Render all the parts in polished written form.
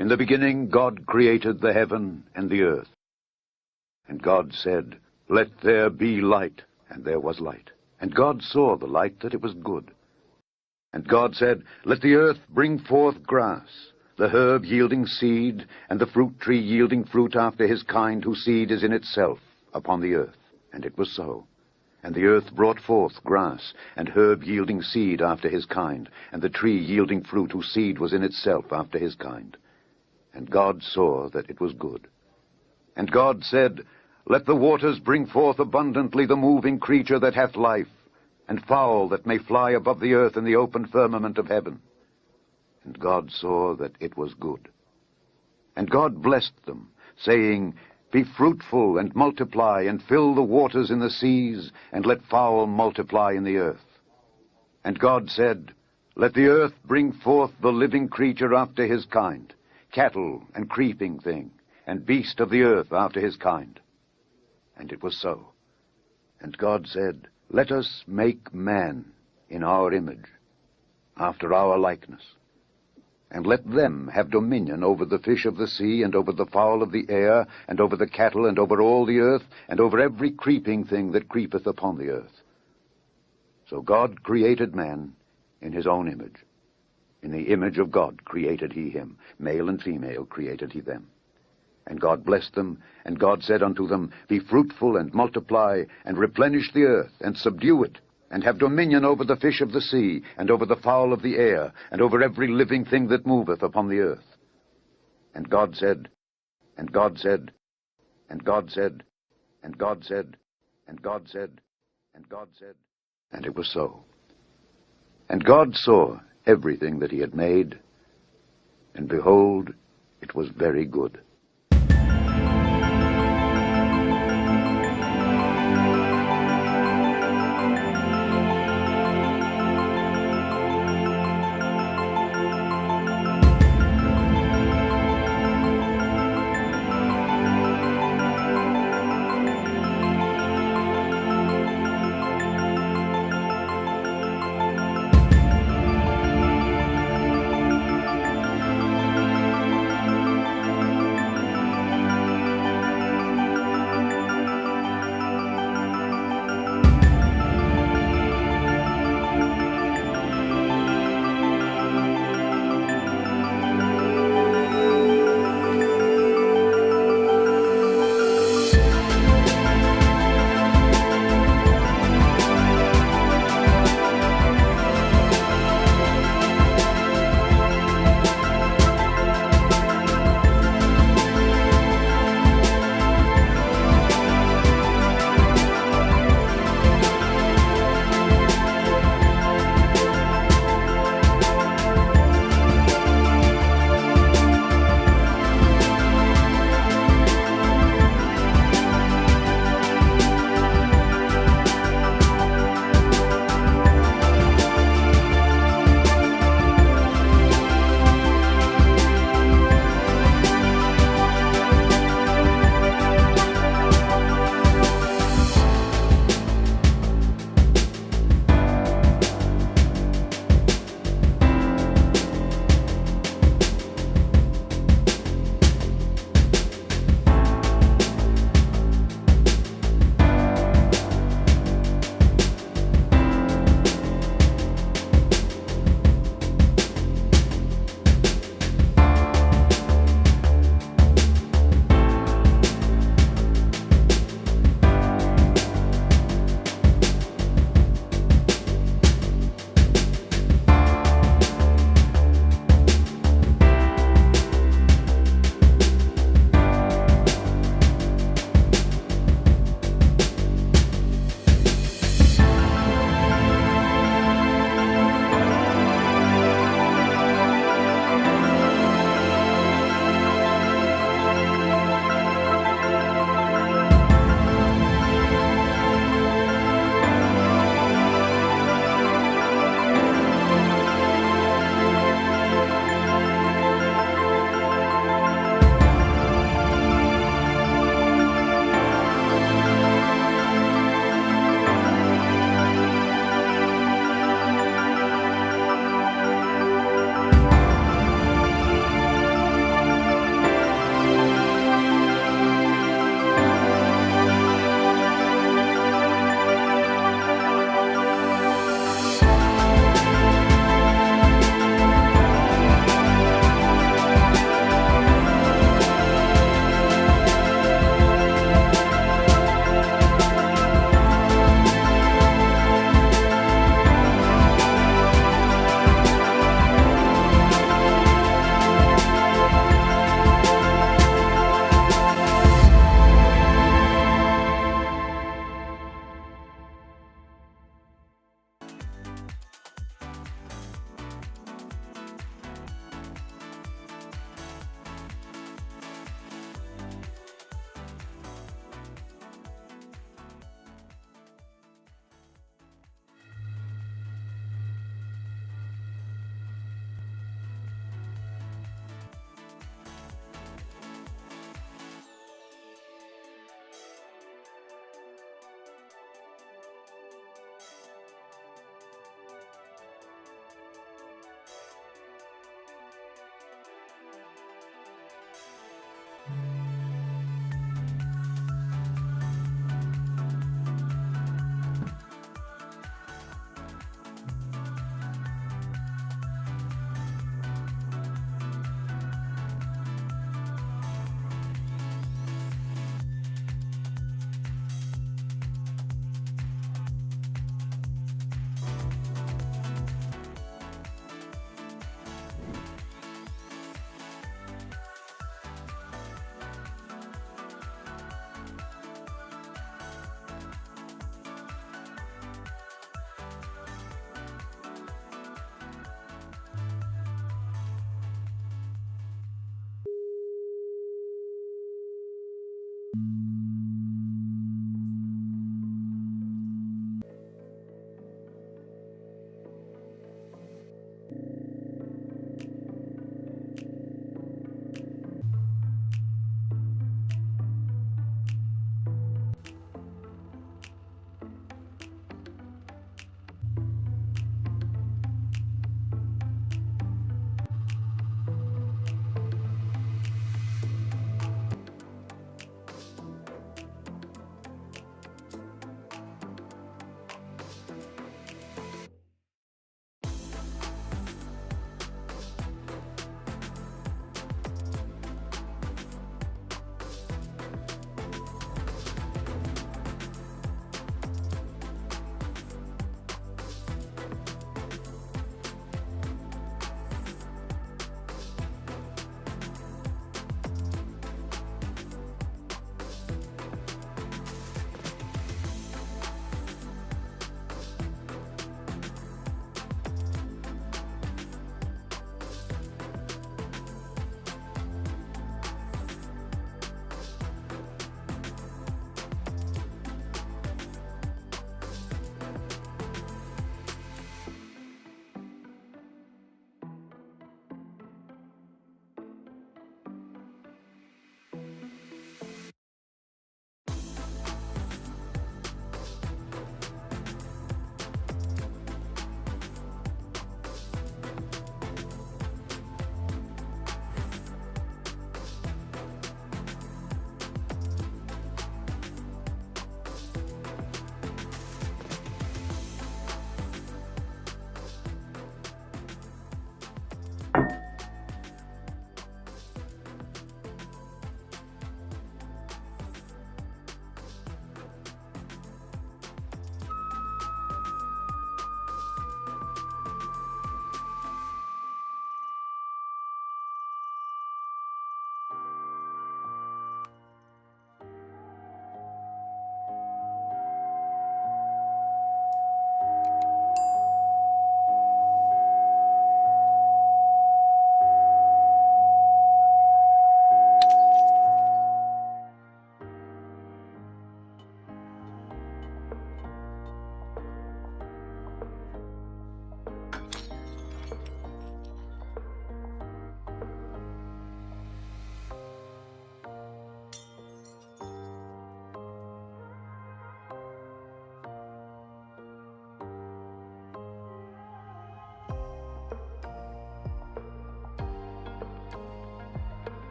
In the beginning God created the heaven and the earth. And God said, "Let there be light," and there was light. And God saw the light, that it was good. And God said, "Let the earth bring forth grass, the herb yielding seed, and the fruit tree yielding fruit after his kind, whose seed is in itself upon the earth." And it was so. And the earth brought forth grass, and herb yielding seed after his kind, and the tree yielding fruit, whose seed was in itself after his kind. And God saw that it was good. And God said, "Let the waters bring forth abundantly the moving creature that hath life, and fowl that may fly above the earth in the open firmament of heaven." And God saw that it was good. And God blessed them, saying, "Be fruitful and multiply, and fill the waters in the seas, and let fowl multiply in the earth." And God said, "Let the earth bring forth the living creature after his kind, cattle and creeping thing, and beast of the earth after his kind." And it was so. And God said, "Let us make man in our image, after our likeness, and let them have dominion over the fish of the sea, and over the fowl of the air, and over the cattle, and over all the earth, and over every creeping thing that creepeth upon the earth." So God created man in his own image. In the image of God created he him. Male and female created he them. And God blessed them, and God said unto them, "Be fruitful, and multiply, and replenish the earth, and subdue it, and have dominion over the fish of the sea, and over the fowl of the air, and over every living thing that moveth upon the earth." And God said, and God said, and God said, and God said, and God said, and God said, and it was so. And God saw everything that he had made, and behold, it was very good.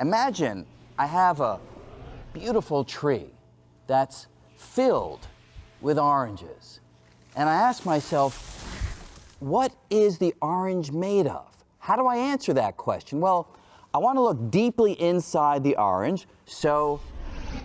Imagine I have a beautiful tree that's filled with oranges. And I ask myself, what is the orange made of? How do I answer that question? Well, I want to look deeply inside the orange, so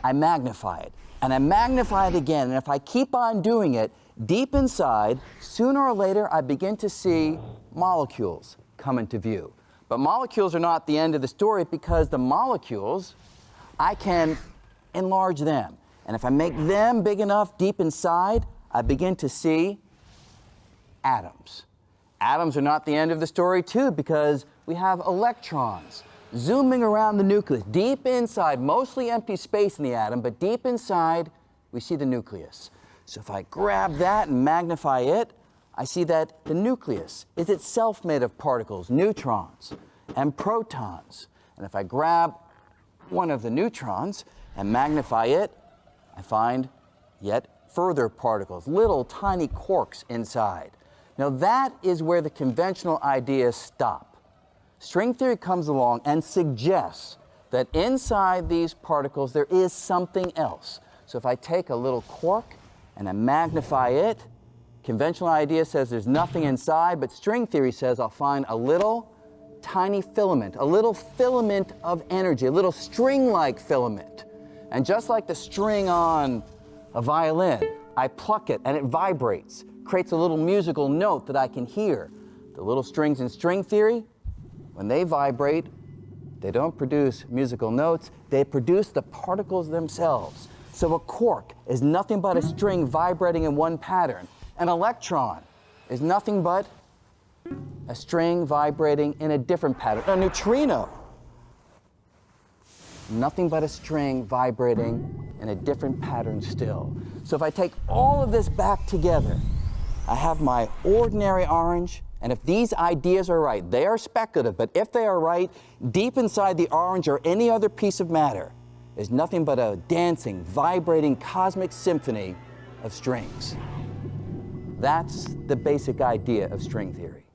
I magnify it. And I magnify it again, and if I keep on doing it, deep inside, sooner or later, I begin to see molecules come into view. But molecules are not the end of the story, because the molecules, I can enlarge them. And if I make them big enough deep inside, I begin to see atoms. Atoms are not the end of the story, too, because we have electrons zooming around the nucleus. Deep inside, mostly empty space in the atom, but deep inside, we see the nucleus. So if I grab that and magnify it, I see that the nucleus is itself made of particles, neutrons and protons. And if I grab one of the neutrons and magnify it, I find yet further particles, little tiny quarks inside. Now that is where the conventional ideas stop. String theory comes along and suggests that inside these particles there is something else. So if I take a little quark and I magnify it, conventional idea says there's nothing inside, but string theory says I'll find a little tiny filament, a little filament of energy, a little string-like filament. And just like the string on a violin, I pluck it and it vibrates, creates a little musical note that I can hear. The little strings in string theory, when they vibrate, they don't produce musical notes, they produce the particles themselves. So a quark is nothing but a string vibrating in one pattern. An electron is nothing but a string vibrating in a different pattern. A neutrino, nothing but a string vibrating in a different pattern still. So if I take all of this back together, I have my ordinary orange, and if these ideas are right, they are speculative, but if they are right, deep inside the orange or any other piece of matter is nothing but a dancing, vibrating cosmic symphony of strings. That's the basic idea of string theory.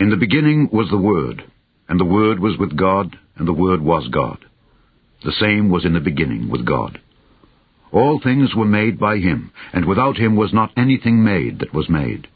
In the beginning was the Word, and the Word was with God, and the Word was God. The same was in the beginning with God. All things were made by him, and without him was not anything made that was made.